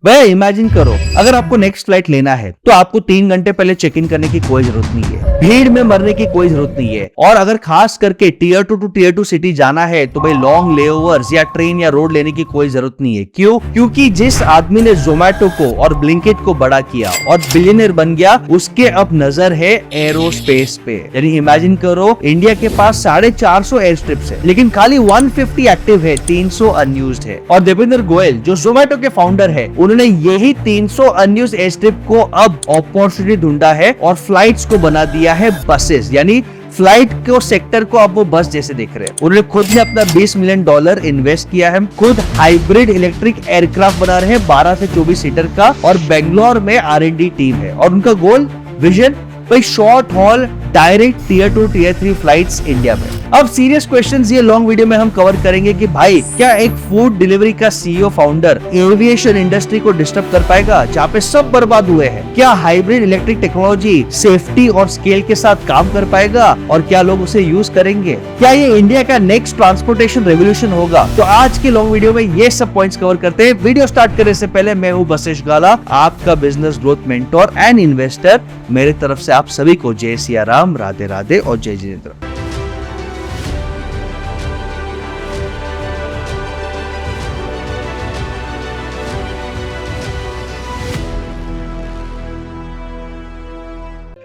भैया इमेजिन करो, अगर आपको नेक्स्ट फ्लाइट लेना है तो आपको 3 घंटे पहले चेक इन करने की कोई जरूरत नहीं है, भीड़ में मरने की कोई जरूरत नहीं है। और अगर खास करके टियर 2 टू टियर 2 सिटी जाना है तो भाई लॉन्ग लेओवर्स या ट्रेन या रोड लेने की कोई जरूरत नहीं है। क्यों? क्योंकि जिस आदमी ने जोमेटो को और ब्लिंकिट को बड़ा किया और बिलियनर बन गया, उसके अब नजर है एरोस्पेस पे। यानी इमेजिन करो, इंडिया के पास 450 एयर स्ट्रिप्स है, लेकिन खाली 150 एक्टिव है, 300 अनयूज्ड है। और दीपेंद्र गोयल जो जोमेटो के फाउंडर है, उन्होंने यही 300 अनयूज्ड एयर स्ट्रिप को अब अपॉर्चुनिटी ढूंढा है और फ्लाइट्स को बना दिया है बसेस। यानी फ्लाइट को सेक्टर को अब वो बस जैसे देख रहे हैं। उन्होंने खुद ने अपना $20 मिलियन इन्वेस्ट किया है, खुद हाइब्रिड इलेक्ट्रिक एयरक्राफ्ट बना रहे हैं 12 से 24 सीटर का, और बेंगलोर में R&D टीम है। और उनका गोल, विजन, भाई short haul direct tier 2 tier 3 flights India में। अब सीरियस क्वेश्चंस ये लॉन्ग वीडियो में हम कवर करेंगे कि भाई क्या एक फूड डिलीवरी का सीईओ फाउंडर एविएशन इंडस्ट्री को डिस्टर्ब कर पाएगा जहाँ पे सब बर्बाद हुए हैं? क्या हाइब्रिड इलेक्ट्रिक टेक्नोलॉजी सेफ्टी और स्केल के साथ काम कर पाएगा और क्या लोग उसे यूज करेंगे? क्या ये इंडिया का नेक्स्ट ट्रांसपोर्टेशन रेवोल्यूशन होगा? तो आज के लॉन्ग वीडियो में ये सब पॉइंट्स कवर करते हैं। वीडियो स्टार्ट करने से पहले मैं हूँ बसेश गाला, आपका business growth mentor and investor. मेरी तरफ से आप सभी को जय सिया राम, राधे राधे और जय जिनेंद्र।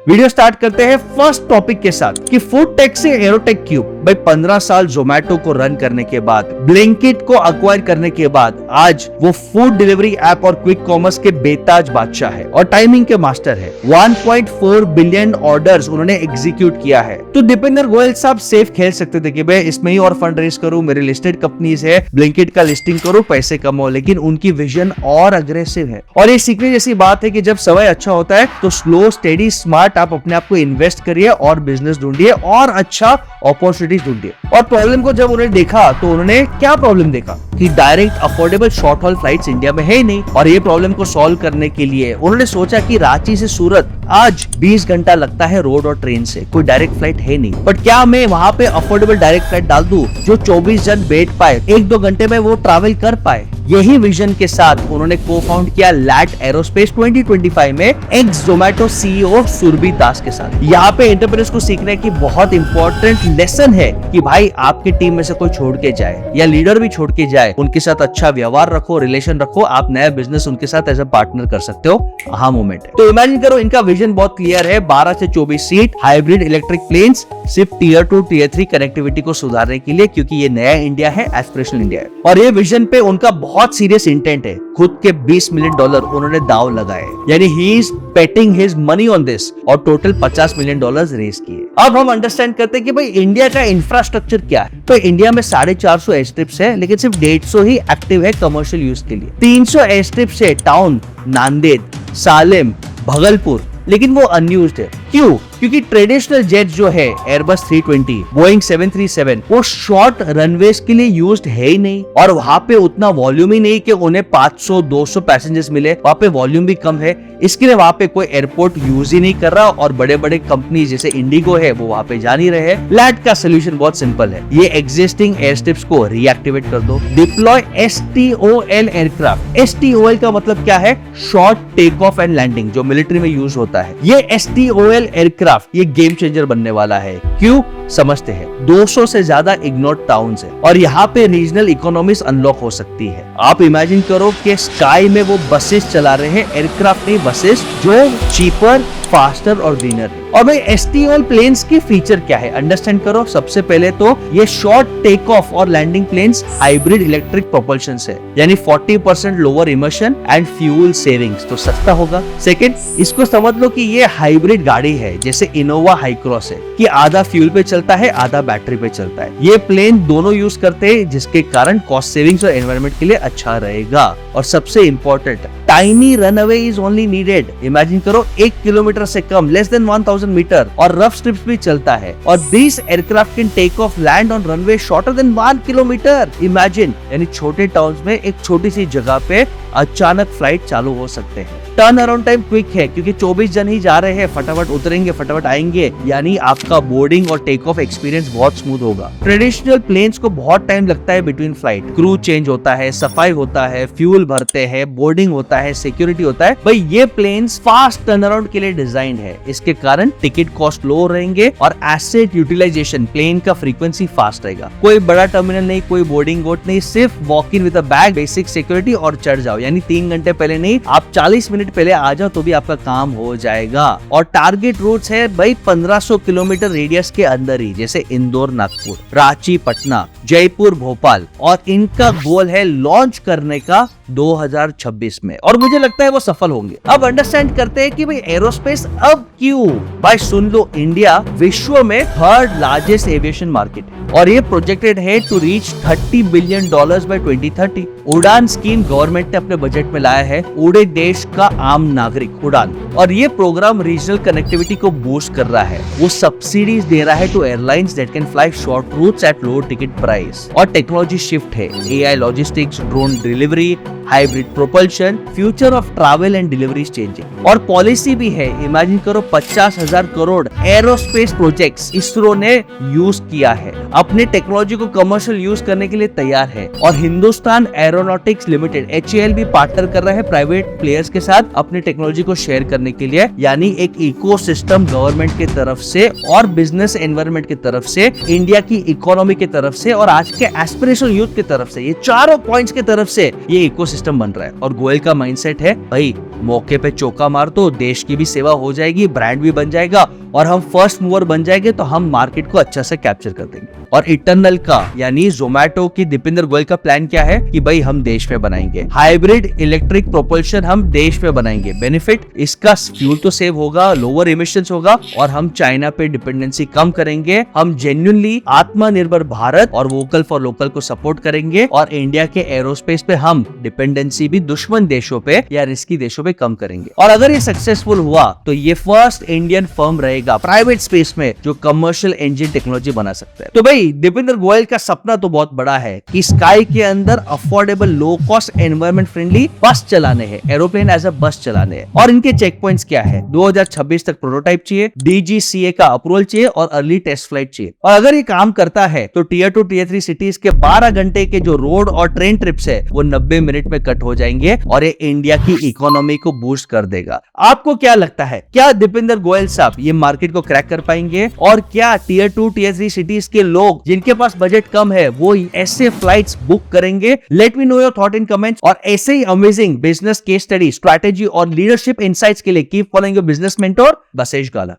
वीडियो स्टार्ट करते हैं फर्स्ट टॉपिक के साथ कि फूड टेक से एरोटेक क्यों। भाई 15 साल जोमेटो को रन करने के बाद, ब्लिंकिट को अक्वायर करने के बाद, आज वो फूड डिलीवरी ऐप और क्विक कॉमर्स के बेताज बादशाह है और टाइमिंग के मास्टर है। 1.4 बिलियन ऑर्डर्स उन्होंने एग्जीक्यूट किया है। तो दीपेंद्र गोयल साहब सेफ खेल सकते थे कि भाई इसमें ही और फंड रेज करूं, मेरी लिस्टेड कंपनीज है, ब्लिंकिट का लिस्टिंग करूं, पैसे कमाओ। लेकिन उनकी विजन और अग्रेसिव है और ये सीखने जैसी बात है कि जब समय अच्छा होता है तो स्लो स्टेडी स्मार्ट आप अपने आप को इन्वेस्ट करिए और बिजनेस ढूंढिए और अच्छा अपॉर्चुनिटी ढूंढिए। और प्रॉब्लम को जब उन्होंने देखा तो उन्होंने क्या प्रॉब्लम देखा कि direct affordable short hall flights India में है ही नहीं। और ये प्रॉब्लम को सॉल्व करने के लिए उन्होंने सोचा कि रांची से सूरत आज 20 घंटा लगता है रोड और ट्रेन से, कोई डायरेक्ट फ्लाइट है नहीं। बट क्या मैं वहां पे अफोर्डेबल डायरेक्ट फ्लाइट डाल दूं जो 24 जन बैठ पाए, 1-2 घंटे में वो ट्रैवल कर पाए? यही विजन के साथ उन्होंने को फाउंड किया लैट एरोस्पेस 2025 में एक्स जोमेटो सीईओ सुरभि दास के साथ। यहाँ पे एंटरप्रेन्योर्स को सीखने की बहुत इंपॉर्टेंट लेसन है कि भाई आपके टीम में से कोई छोड़ के जाए या लीडर भी छोड़ के जाए, उनके साथ अच्छा व्यवहार रखो, रिलेशन रखो, आप नया बिजनेस उनके साथ एज अ पार्टनर कर सकते हो। अहा मोमेंट है। तो इमेजिन करो, इनका विजन बहुत क्लियर है, 12 से 24 सीट हाइब्रिड इलेक्ट्रिक प्लेन्स सिर्फ टियर 2 टियर 3 कनेक्टिविटी को सुधारने के लिए, क्योंकि ये नया इंडिया है, एस्पिरेशनल इंडिया है। और ये विजन पे उनका बहुत सीरियस इंटेंट है। खुद के $20 मिलियन उन्होंने दाव लगाए, यानी he is painting his money on this, और टोटल $50 मिलियन रेज किए। अब हम अंडरस्टैंड करते हैं कि भाई इंडिया का इंफ्रास्ट्रक्चर क्या है। तो इंडिया में 450 एयर स्ट्रिप्स है, लेकिन सिर्फ 150 ही एक्टिव है कमर्शियल यूज के लिए। 300 एयर स्ट्रिप्स है टाउन, नांदेड़, सालेम, भागलपुर, लेकिन वो अनयूज्ड है। क्यों? क्योंकि ट्रेडिशनल जेट जो है एयरबस 320, बोइंग 737, वो शॉर्ट रनवेज के लिए यूज्ड है ही नहीं, और वहां पे उतना वॉल्यूम ही नहीं कि उन्हें 500-200 पैसेंजर्स मिले। वहां पे वॉल्यूम भी कम है, इसके लिए वहां पे कोई एयरपोर्ट यूज ही नहीं कर रहा, और बड़े बड़े कंपनी जैसे इंडिगो है वो वहां पे जा नहीं रहे हैं। लैट का सोल्यूशन बहुत सिंपल है, ये एग्जिस्टिंग एयर स्ट्रिप्स को रीएक्टिवेट कर दो। Deploy STOL aircraft. STOL का मतलब क्या है? Short take off and landing, जो मिलिट्री में यूज होता है। ये STOL एयरक्राफ्ट ये गेम चेंजर बनने वाला है। क्यों? समझते हैं। 200 से ज्यादा इग्नोर्ड टाउन्स है और यहाँ पे रीजनल इकोनॉमीज अनलॉक हो सकती है। आप इमेजिन करो कि स्काई में वो बसेस चला रहे हैं, एयरक्राफ्ट नहीं बसेस, जो चीपर, फास्टर और ग्रीनर है। और भाई STOL प्लेन्स की फीचर क्या है अंडरस्टैंड करो। सबसे पहले तो ये शॉर्ट टेक ऑफ और landing planes hybrid electric propulsion है, यानी 40% lower emission and fuel savings, तो सस्ता होगा। सेकंड, इसको समझ लो कि ये हाइब्रिड गाड़ी है, जैसे इनोवा हाई क्रॉस है, कि आधा फ्यूल पे चलता है, आधा बैटरी पे चलता है। ये प्लेन दोनों यूज करते हैं, जिसके कारण कॉस्ट सेविंग्स और एनवायरनमेंट के लिए अच्छा रहेगा। और सबसे important, tiny runway is only needed. Imagine करो 1 किलोमीटर से कम, लेस देन 1000 मीटर, और रफ स्ट्रिप्स भी चलता है। और this aircraft can take off land on runway shorter than 1 kilometre. Imagine, यानी छोटे टाउन्स में एक छोटी सी जगह पे अचानक फ्लाइट चालू हो सकते हैं। टर्न अराउंड टाइम क्विक है क्योंकि 24 जन ही जा रहे हैं, फटाफट उतरेंगे, फटाफट आएंगे, यानी आपका बोर्डिंग और टेक ऑफ एक्सपीरियंस बहुत स्मूथ होगा। ट्रेडिशनल प्लेन्स को बहुत टाइम लगता है बिटवीन फ्लाइट, क्रू चेंज होता है, सफाई होता है, फ्यूल भरते हैं, बोर्डिंग होता है, सिक्योरिटी होता है। भाई ये प्लेन्स फास्ट टर्न अराउंड के लिए डिजाइन है, इसके कारण टिकट कॉस्ट लो रहेंगे और एसेट यूटिलाइजेशन, प्लेन का फ्रीक्वेंसी फास्ट रहेगा। कोई बड़ा टर्मिनल नहीं, कोई बोर्डिंग गोट नहीं, सिर्फ walk in with a bag, basic security और चढ़ जाओ। यानी 3 घंटे पहले नहीं, आप 40 मिनट पहले आ जाओ तो भी आपका काम हो जाएगा। और टारगेट रूट्स है भाई 1500 किलोमीटर रेडियस के अंदर ही, जैसे इंदौर नागपुर, रांची पटना, जयपुर भोपाल, और इनका गोल है लॉन्च करने का 2026 में, और मुझे लगता है वो सफल होंगे। अब अंडरस्टैंड करते हैं कि भाई एरोस्पेस अब क्यों। भाई सुन लो, इंडिया विश्व में 3rd लार्जेस्ट एविएशन मार्केट है और ये प्रोजेक्टेड है टू रीच $30 बिलियन बाय 2030। उड़ान स्कीम गवर्नमेंट ने अपने बजट में लाया है, उड़े देश का आम नागरिक उड़ान, और ये प्रोग्राम रीजनल कनेक्टिविटी को बूस्ट कर रहा है। वो सब्सिडीज दे रहा है to airlines that can fly short routes at low ticket price. और टेक्नोलॉजी शिफ्ट है, AI logistics, drone delivery, hybrid propulsion, future of travel and delivery changing. और पॉलिसी भी है, इमेजिन करो 50,000 करोड़ एरोस्पेस प्रोजेक्ट्स इसरो ने यूज किया है, अपने टेक्नोलॉजी को कमर्शियल यूज करने के लिए तैयार है। और हिंदुस्तान एरोनॉटिक्स लिमिटेड HAL भी पार्टनर कर रहा है प्राइवेट प्लेयर्स के साथ अपनी टेक्नोलॉजी को शेयर करने के लिए। यानी एक इकोसिस्टम गवर्नमेंट की तरफ से और बिजनेस एनवायरनमेंट की तरफ से, इंडिया की इकोनॉमी की तरफ से और आज के एस्पिरेशनल यूथ की तरफ से, ये चारों पॉइंट्स की तरफ से ये इकोसिस्टम बन रहा है। और गोयल का माइंडसेट है भाई मौके पे चौका मार दो, देश की भी सेवा हो जाएगी, ब्रांड भी बन जाएगा और हम फर्स्ट मूवर बन जाएंगे तो हम मार्केट को अच्छा से कैप्चर कर देंगे। और इटर्नल का यानी जोमैटो की दीपेंद्र गोयल का प्लान क्या है कि भाई हम देश में बनाएंगे हाइब्रिड इलेक्ट्रिक प्रोपल्शन, हम देश में बनाएंगे। बेनिफिट इसका फ्यूल तो सेव होगा, लोअर इमिशंस होगा और हम चाइना पे डिपेंडेंसी कम करेंगे। हम जेन्युइनली आत्मनिर्भर भारत और वोकल फॉर लोकल को सपोर्ट करेंगे और इंडिया के एरोस्पेस पे हम डिपेंडेंसी भी दुश्मन देशों पे या रिस्की देशों पे कम करेंगे। और अगर ये सक्सेसफुल हुआ तो ये फर्स्ट इंडियन फर्म रहेगा प्राइवेट स्पेस में जो कमर्शियल इंजन टेक्नोलॉजी बना सकता है। तो भाई दीपेंद्र गोयल का सपना तो बहुत बड़ा है कि स्काई के अंदर affordable, low cost, environment friendly बस चलाने हैं, एरोप्लेन एज अ बस चलाने हैं। और इनके चेक पॉइंट्स क्या है? 2026 तक प्रोटोटाइप चाहिए, DGCA का अप्रूवल चाहिए और अर्ली टेस्ट फ्लाइट चाहिए। और अगर ये काम करता है तो टियर 2 टियर 3 सिटीज के 12 घंटे के जो रोड और ट्रेन ट्रिप्स है वो 90 मिनट में कट हो जाएंगे और ये इंडिया की इकोनॉमी को बूस्ट कर देगा। आपको क्या लगता है, क्या दीपेंद्र गोयल साहब ये मार्केट को क्रैक कर पाएंगे? और क्या टियर 2 टियर 3 सिटीज के लोग जिनके पास बजट कम है वो ऐसे फ्लाइट्स बुक करेंगे? Let me know your thought in comments. और ऐसे ही amazing business case study, strategy और लीडरशिप इनसाइट्स के लिए keep following your business mentor Basesh gala.